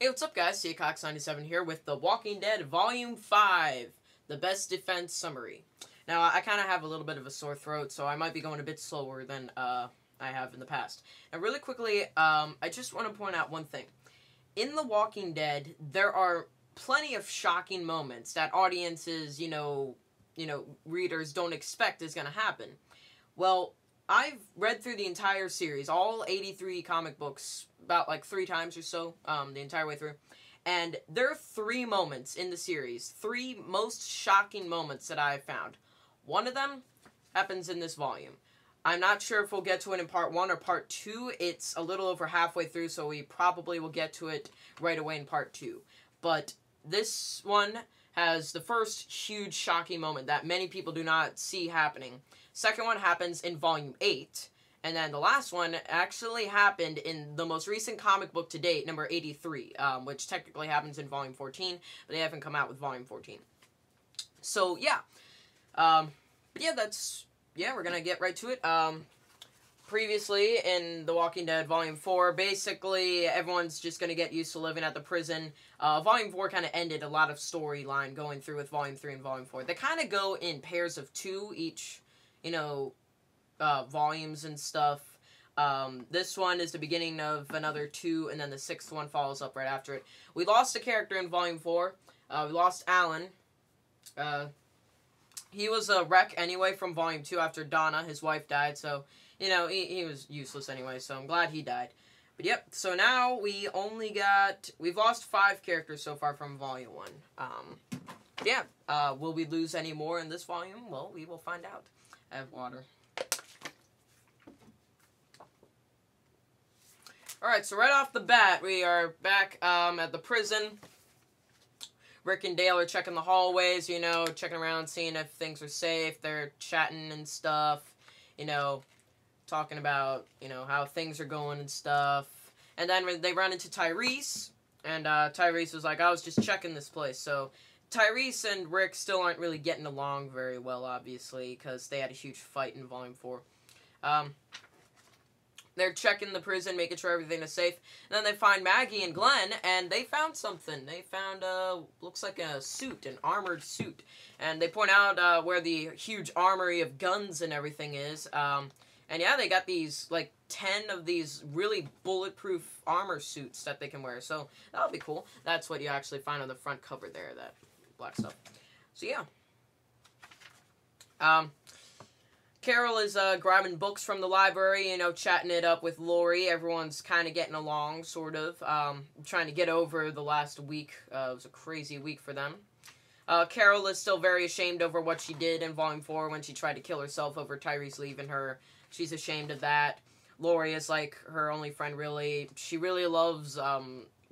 Hey, what's up, guys? Cox97 here with The Walking Dead Volume 5, The Best Defense Summary. Now, I kind of have a little bit of a sore throat, so I might be going a bit slower than I have in the past. Now, really quickly, I just want to point out one thing. In The Walking Dead, there are plenty of shocking moments that audiences, readers don't expect is going to happen. Well, I've read through the entire series, all 83 comic books, about like 3 times or so, the entire way through. And there are 3 moments in the series, 3 most shocking moments that I've found. One of them happens in this volume. I'm not sure if we'll get to it in part 1 or part 2. It's a little over halfway through, so we probably will get to it right away in part 2. But this one has the first huge shocking moment that many people do not see happening. Second one happens in Volume 8, and then the last one actually happened in the most recent comic book to date, number 83, which technically happens in Volume 14, but they haven't come out with Volume 14. So, yeah. We're gonna get right to it. Previously, in The Walking Dead Volume 4, basically, everyone's just gonna get used to living at the prison. Volume 4 kind of ended a lot of storyline going through with Volume 3 and Volume 4. They kind of go in pairs of 2 each, volumes and stuff. This one is the beginning of another 2, and then the 6th one follows up right after it. We lost a character in Volume 4. We lost Alan. He was a wreck anyway from Volume 2 after Donna, his wife, died, so, he was useless anyway, so I'm glad he died. But yep, so now we've lost 5 characters so far from Volume 1. Will we lose any more in this volume? Well, we will find out. I have water. Alright, so right off the bat, we are back at the prison. Rick and Dale are checking the hallways, checking around, seeing if things are safe. They're chatting and stuff, talking about, how things are going and stuff. And then they run into Tyrese, and Tyrese was like, I was just checking this place. So Tyrese and Rick still aren't really getting along very well, obviously, because they had a huge fight in Volume 4. They're checking the prison, making sure everything is safe. And then they find Maggie and Glenn, and they found something. They found, looks like a suit, an armored suit. And they point out where the huge armory of guns and everything is. And yeah, they got these, 10 of these really bulletproof armor suits that they can wear. So that'll be cool. That's what you actually find on the front cover there, that black stuff. So yeah. Carol is grabbing books from the library, chatting it up with Lori. Everyone's kind of getting along, sort of. Trying to get over the last week. It was a crazy week for them. Carol is still very ashamed over what she did in Volume 4 when she tried to kill herself over Tyrese leaving her. She's ashamed of that. Lori is, her only friend, really. She really loves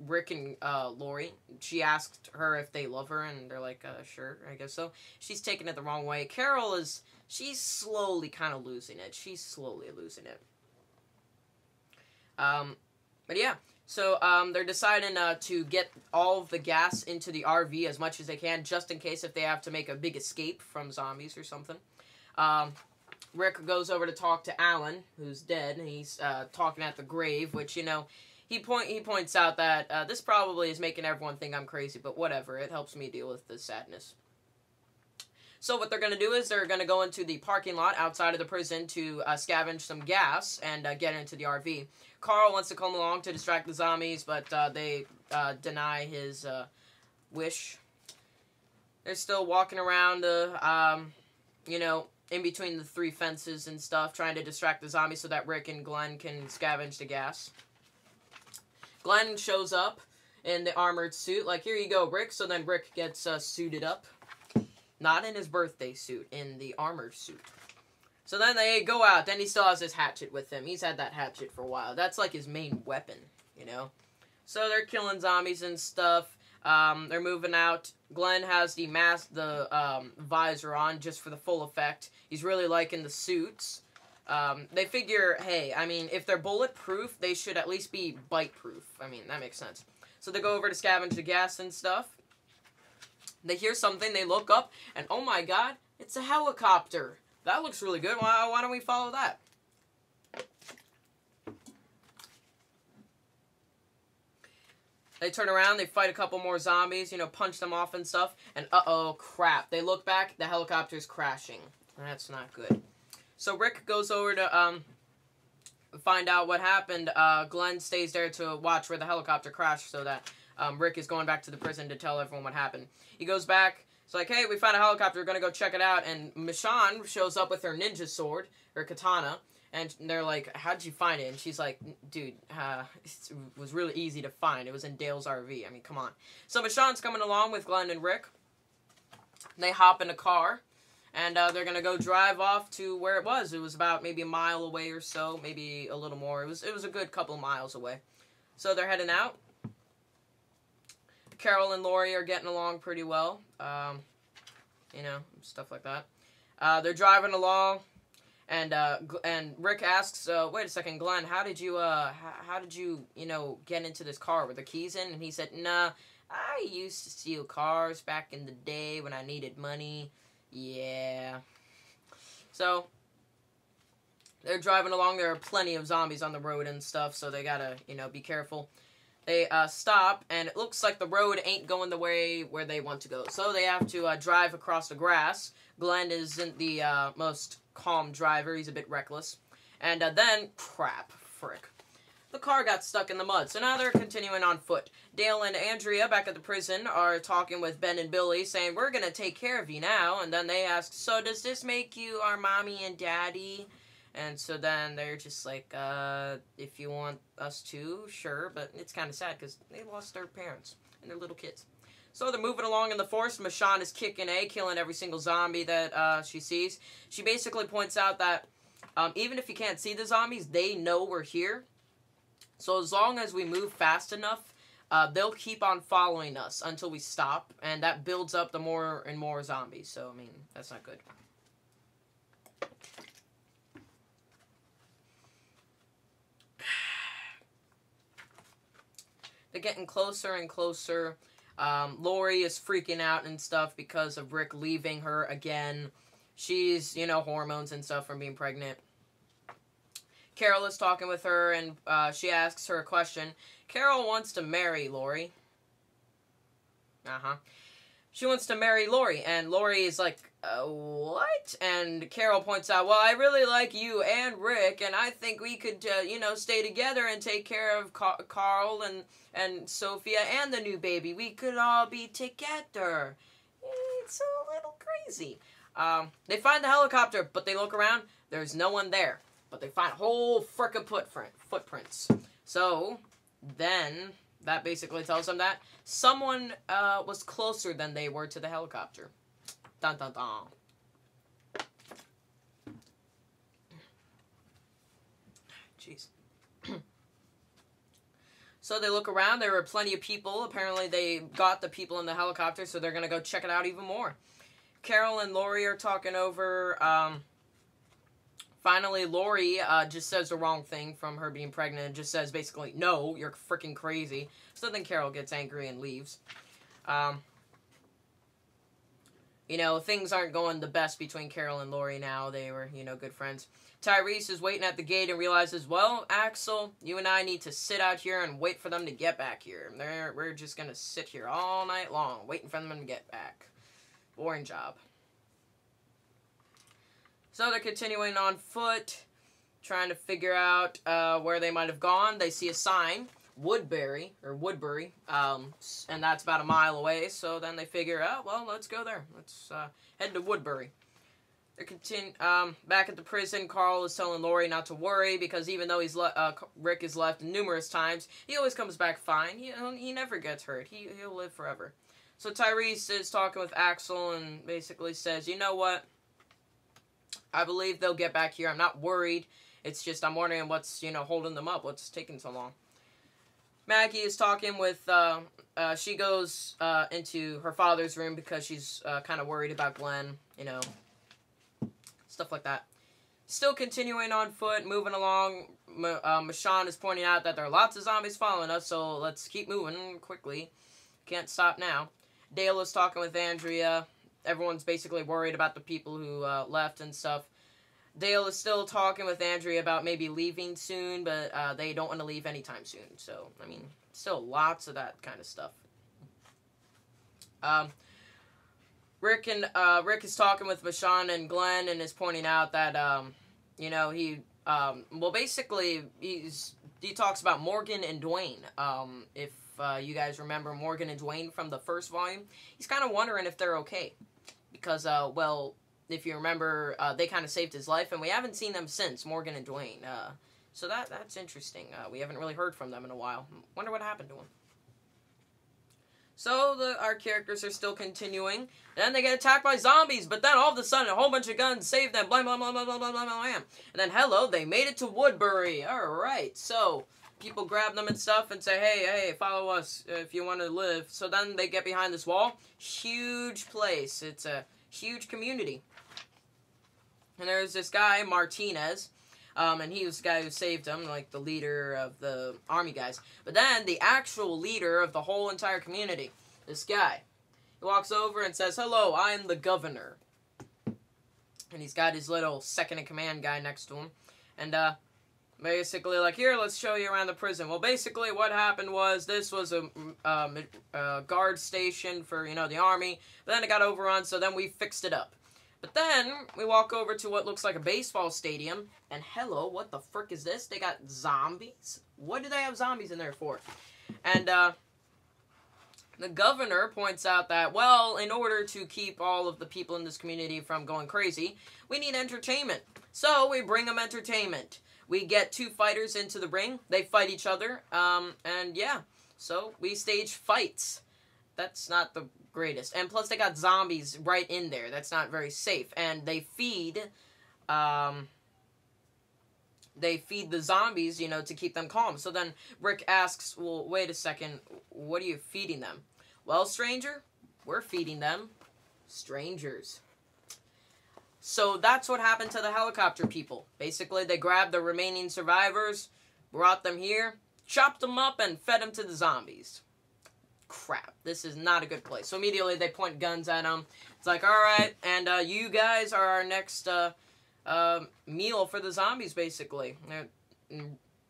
Rick and Lori. She asked her if they love her, and they're like, sure, I guess so. She's taking it the wrong way. Carol she's slowly kind of losing it. She's slowly losing it. But yeah, so they're deciding to get all of the gas into the RV as much as they can, just in case if they have to make a big escape from zombies or something. Rick goes over to talk to Alan, who's dead, and he's talking at the grave, which, he points out that this probably is making everyone think I'm crazy, but whatever, it helps me deal with the sadness. So what they're going to do is they're going to go into the parking lot outside of the prison to scavenge some gas and get into the RV. Carl wants to come along to distract the zombies, but they deny his wish. They're still walking around, in between the 3 fences and stuff, trying to distract the zombies so that Rick and Glenn can scavenge the gas. Glenn shows up in the armored suit, like, here you go, Rick. So then Rick gets suited up. Not in his birthday suit, in the armored suit. So then they go out. Then he still has his hatchet with him. He's had that hatchet for a while. That's like his main weapon, So they're killing zombies and stuff. They're moving out. Glenn has the mask, the visor on, just for the full effect. He's really liking the suits. They figure, hey, I mean, if they're bulletproof, they should at least be bite-proof. I mean, that makes sense. So they go over to scavenge the gas and stuff. They hear something, they look up, and oh my god, it's a helicopter. That looks really good. Why don't we follow that? They turn around, they fight a couple more zombies, you know, punch them off and stuff, and uh-oh, crap. They look back, the helicopter's crashing. That's not good. So Rick goes over to, find out what happened. Glenn stays there to watch where the helicopter crashed so that, Rick is going back to the prison to tell everyone what happened. He goes back, it's like, hey, we found a helicopter, we're gonna go check it out, and Michonne shows up with her ninja sword, her katana, and they're like, how'd you find it? And she's like, dude, it was really easy to find. It was in Dale's RV. I mean, come on. So Michonne's coming along with Glenn and Rick. They hop in a car, and they're going to go drive off to where it was. It was about maybe a mile away or so, maybe a little more. It was a good couple of miles away. So they're heading out. Carol and Lori are getting along pretty well. You know, stuff like that. They're driving along. And Rick asks, wait a second, Glenn, how did you, you know, get into this car? Were the keys in? And he said, nah, I used to steal cars back in the day when I needed money. Yeah. So, they're driving along. There are plenty of zombies on the road and stuff, so they gotta, you know, be careful. They stop, and it looks like the road ain't going the way where they want to go. So they have to drive across the grass. Glenn isn't the most calm driver. He's a bit reckless. And then, crap, frick. The car got stuck in the mud, so now they're continuing on foot. Dale and Andrea, back at the prison, are talking with Ben and Billy, saying, we're going to take care of you now. And then they ask, so does this make you our mommy and daddy? And so then they're just like, if you want us to, sure. But it's kind of sad because they lost their parents and their little kids. So they're moving along in the forest. Michonne is kicking killing every single zombie that she sees. She basically points out that even if you can't see the zombies, they know we're here. So as long as we move fast enough, they'll keep on following us until we stop. And that builds up the more and more zombies. So, I mean, that's not good. They're getting closer and closer. Lori is freaking out and stuff because of Rick leaving her again. She's, you know, hormones and stuff from being pregnant. Carol is talking with her, and she asks her a question. Carol wants to marry Lori. She wants to marry Lori, and Lori is like, what? And Carol points out, well, I really like you and Rick, and I think we could, you know, stay together and take care of Carl and Sophia and the new baby. We could all be together. It's a little crazy. They find the helicopter, but they look around. There's no one there. But they find a whole frickin' footprints. So, then, that basically tells them that someone was closer than they were to the helicopter. Dun dun dun. Jeez. So they look around. There were plenty of people. Apparently they got the people in the helicopter, so they're going to go check it out even more. Carol and Lori are talking over. Finally, Lori just says the wrong thing from her being pregnant and just says basically, no, you're freaking crazy. So then Carol gets angry and leaves. You know, things aren't going the best between Carol and Lori now. They were, you know, good friends. Tyrese is waiting at the gate and realizes, well, Axel, you and I need to sit out here and wait for them to get back here. We're just going to sit here all night long, waiting for them to get back. Boring job. So they're continuing on foot, trying to figure out where they might have gone. They see a sign, Woodbury, and that's about a mile away. So then they figure, oh, well, let's go there. Let's head to Woodbury. They're back at the prison. Carl is telling Lori not to worry because even though Rick is left numerous times, he always comes back fine. He never gets hurt. He'll live forever. So Tyrese is talking with Axel and basically says, you know what? I believe they'll get back here. I'm not worried. It's just I'm wondering what's, you know, holding them up. What's taking so long? Maggie is talking with, she goes into her father's room because she's kind of worried about Glenn, you know, stuff like that. Still continuing on foot, moving along. Michonne is pointing out that there are lots of zombies following us, so let's keep moving quickly. Can't stop now. Dale is talking with Andrea. Everyone's basically worried about the people who left and stuff. Dale is still talking with Andrea about maybe leaving soon, but they don't want to leave anytime soon. So, I mean, Still lots of that kind of stuff. Rick is talking with Michonne and Glenn and is pointing out that, you know, well, basically, he talks about Morgan and Dwayne. If you guys remember Morgan and Dwayne from the first volume, he's kind of wondering if they're okay. Because, well, if you remember, they kind of saved his life, and we haven't seen them since, Morgan and Dwayne. So that's interesting. We haven't really heard from them in a while. Wonder what happened to them. So our characters are still continuing. Then they get attacked by zombies, but then all of a sudden a whole bunch of guns save them. Blah, blah, blah, blah, blah, blah, blah, blah. And then, hello, they made it to Woodbury. Alright, so people grab them and stuff and say, hey, follow us if you want to live. So then they get behind this wall. Huge place. It's a huge community. And there's this guy, Martinez. And he was the guy who saved him, like the leader of the army guys. But then the actual leader of the whole entire community, this guy, he walks over and says, hello, I am the governor. And he's got his little second-in-command guy next to him. And basically, like, here, let's show you around the prison. Well, basically what happened was this was a guard station for, you know, the army. But then it got overrun, so then we fixed it up. But then, we walk over to what looks like a baseball stadium, and hello, what the frick is this? They got zombies? What do they have zombies in there for? And, the governor points out that, well, in order to keep all of the people in this community from going crazy, we need entertainment. So, we bring them entertainment. We get 2 fighters into the ring, they fight each other, and yeah, so we stage fights. That's not the greatest. And plus they got zombies right in there. That's not very safe. And they feed the zombies, you know, to keep them calm. So then Rick asks, well, wait a second, what are you feeding them? Well, stranger, we're feeding them strangers. So that's what happened to the helicopter people. Basically, they grabbed the remaining survivors, brought them here, chopped them up, and fed them to the zombies. Crap, this is not a good place. So immediately they point guns at them. It's like, alright, and you guys are our next meal for the zombies, basically.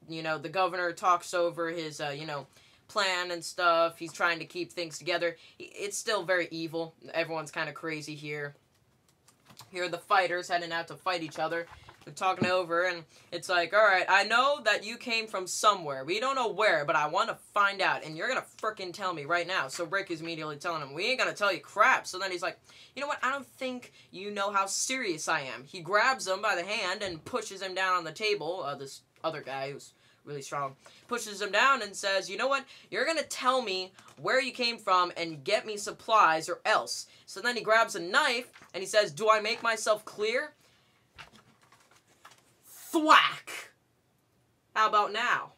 You know, the governor talks over his, you know, plan and stuff. He's trying to keep things together. It's still very evil. Everyone's kind of crazy here. Here are the fighters heading out to fight each other. They're talking over, and it's like, alright, I know that you came from somewhere. We don't know where, but I want to find out, and you're going to frickin' tell me right now. So Rick is immediately telling him, we ain't going to tell you crap. So then he's like, you know what, I don't think you know how serious I am. He grabs him by the hand and pushes him down on the table. This other guy who's really strong pushes him down and says, you know what, you're going to tell me where you came from and get me supplies or else. So then he grabs a knife, and he says, do I make myself clear? Thwack! How about now?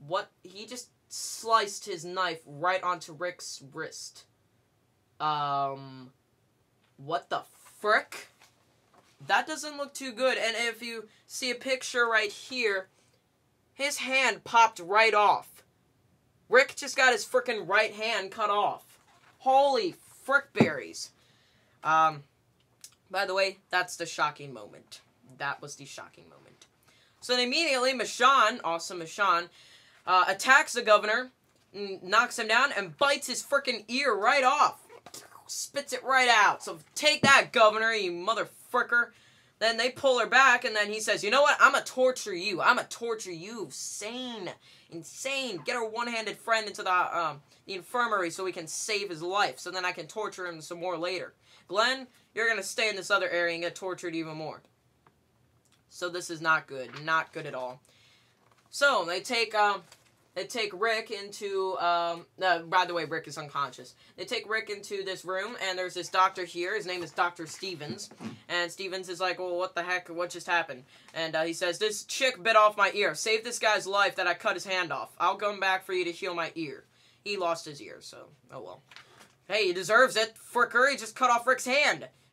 What? He just sliced his knife right onto Rick's wrist. What the frick? That doesn't look too good. And if you see a picture right here, his hand popped right off. Rick just got his frickin' right hand cut off. Holy frickberries. By the way, that's the shocking moment. That was the shocking moment. So then immediately, Michonne, awesome Michonne, attacks the governor, knocks him down, and bites his frickin' ear right off. Spits it right out. So take that, governor, you motherfricker. Then they pull her back, and then he says, you know what? I'm gonna torture you. I'm gonna torture you. Insane. Get our one-handed friend into the infirmary so we can save his life. So then I can torture him some more later. Glenn, you're going to stay in this other area and get tortured even more. So this is not good. Not good at all. So they take Rick into, by the way, Rick is unconscious. They take Rick into this room, and there's this doctor here. His name is Dr. Stevens. And Stevens is like, well, what the heck? What just happened? And he says, this chick bit off my ear. Save this guy's life that I cut his hand off. I'll come back for you to heal my ear. He lost his ear, so, oh well. Hey, he deserves it. Fricker, he just cut off Rick's hand.